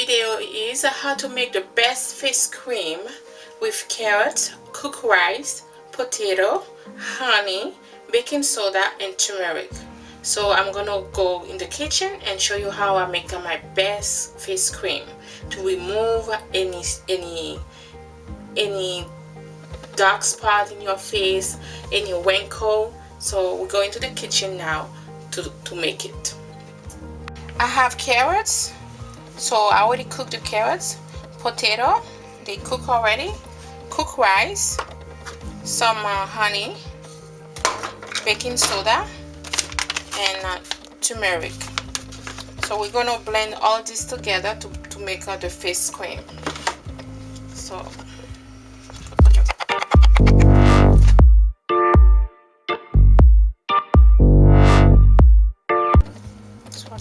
video is how to make the best face cream with carrot, cooked rice, potato, honey, baking soda, and turmeric. So I'm gonna go in the kitchen and show you how I make my best face cream to remove any dark spot in your face, any wrinkle. So we're going to the kitchen now to make it. I have carrots, so I already cooked the carrots. Potato, they cook already. Cooked rice, some honey, baking soda, and turmeric. So we're gonna blend all this together to make the face cream. So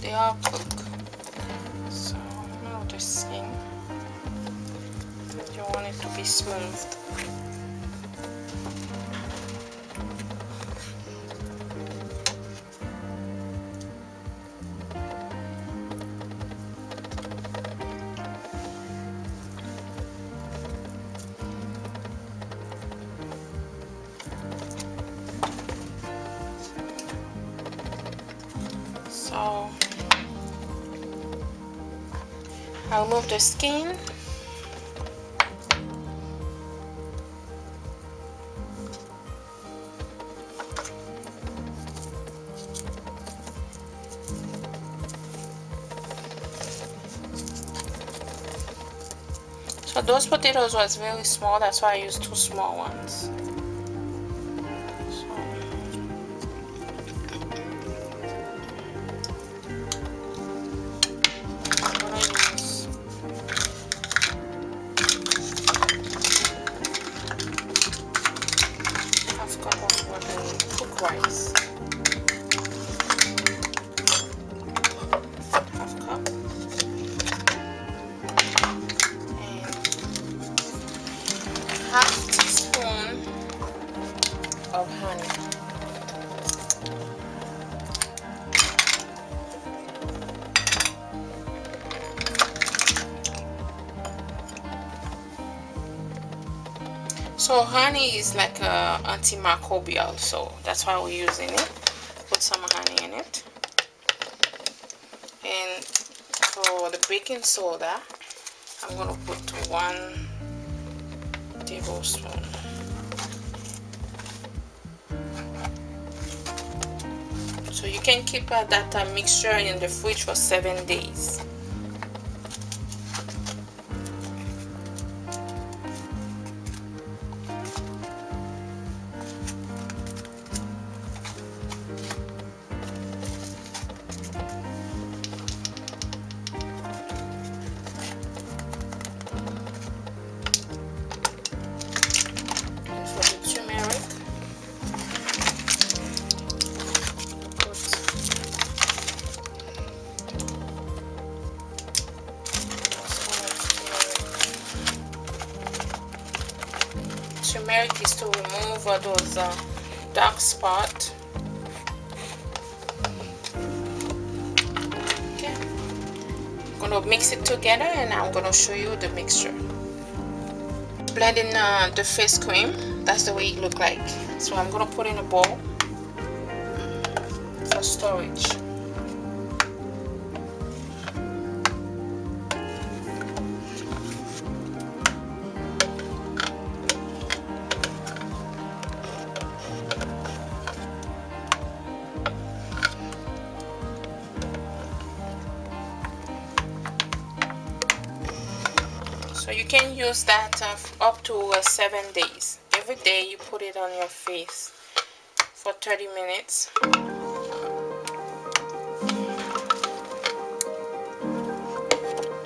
they all cook. So remove the skin. You want it to be smooth. So I'll remove the skin. So those potatoes was very small, that's why I used 2 small ones. Rice, half cup, and half teaspoon of honey. So honey is like a antimicrobial, so that's why we're using it. Put some honey in it. And for the baking soda, I'm gonna put 1 tablespoon. So you can keep that mixture in the fridge for 7 days. Turmeric is to remove those dark spots. Okay, I'm gonna mix it together and I'm gonna show you the mixture. Blending the face cream, that's the way it look like. So I'm gonna put in a bowl for storage. So you can use that up to 7 days. Every day you put it on your face for 30 minutes.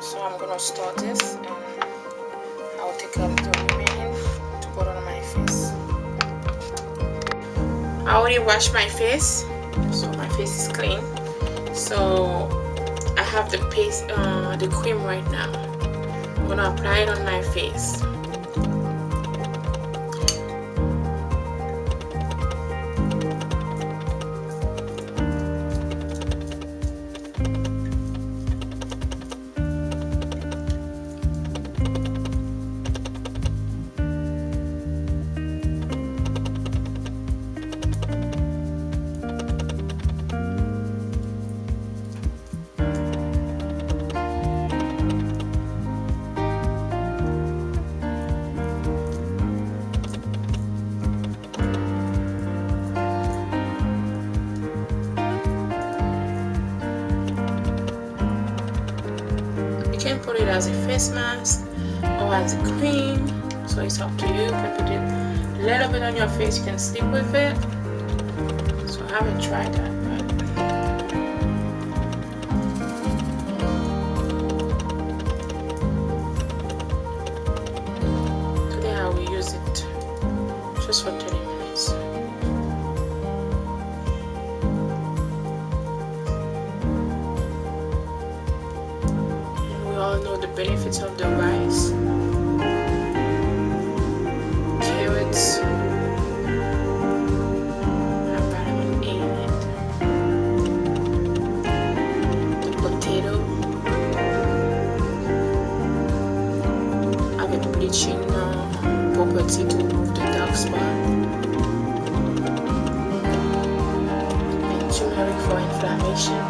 So I'm gonna start this and I'll take out the remaining to put on my face. I already washed my face, so my face is clean. So I have the paste, the cream right now. I'm gonna apply it on my face. as a face mask or as a cream, so it's up to you. You can put it a little bit on your face, you can sleep with it. So I haven't tried that, but today I will use it just for 30 minutes. And we all know the benefits of the rice, carrots, have vitamin A in it, the potato have a bleaching property to remove the dark spot, and turmeric for inflammation.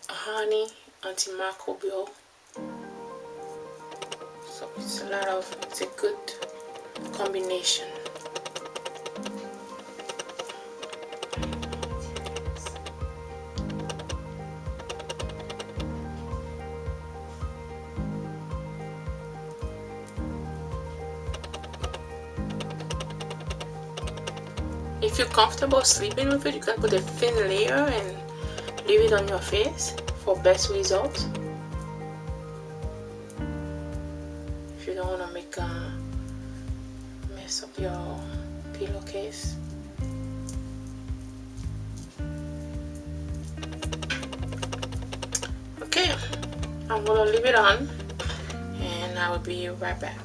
Honey, antimicrobial. So it's a good combination. If you're comfortable sleeping with it, you can put a thin layer and leave it on your face for best results. If you don't want to make a mess up your pillowcase. Okay, I'm gonna leave it on and I will be right back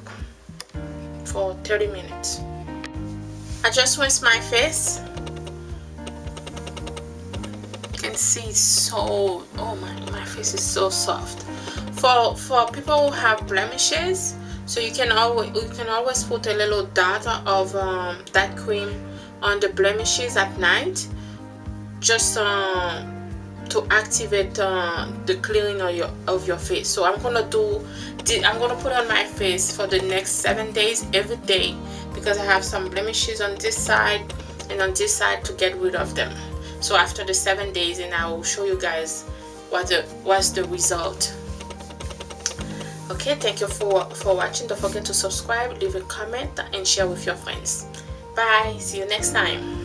for 30 minutes. I just rinsed my face. You can see it's so, oh my face is so soft. For people who have blemishes, so you can always put a little dot of that cream on the blemishes at night, just to activate the clearing of your face. So I'm gonna put on my face for the next 7 days every day, because I have some blemishes on this side and on this side, to get rid of them. So after the 7 days, and I will show you guys what's the result. Okay, thank you for watching. Don't forget to subscribe, leave a comment, and share with your friends. Bye, see you next time.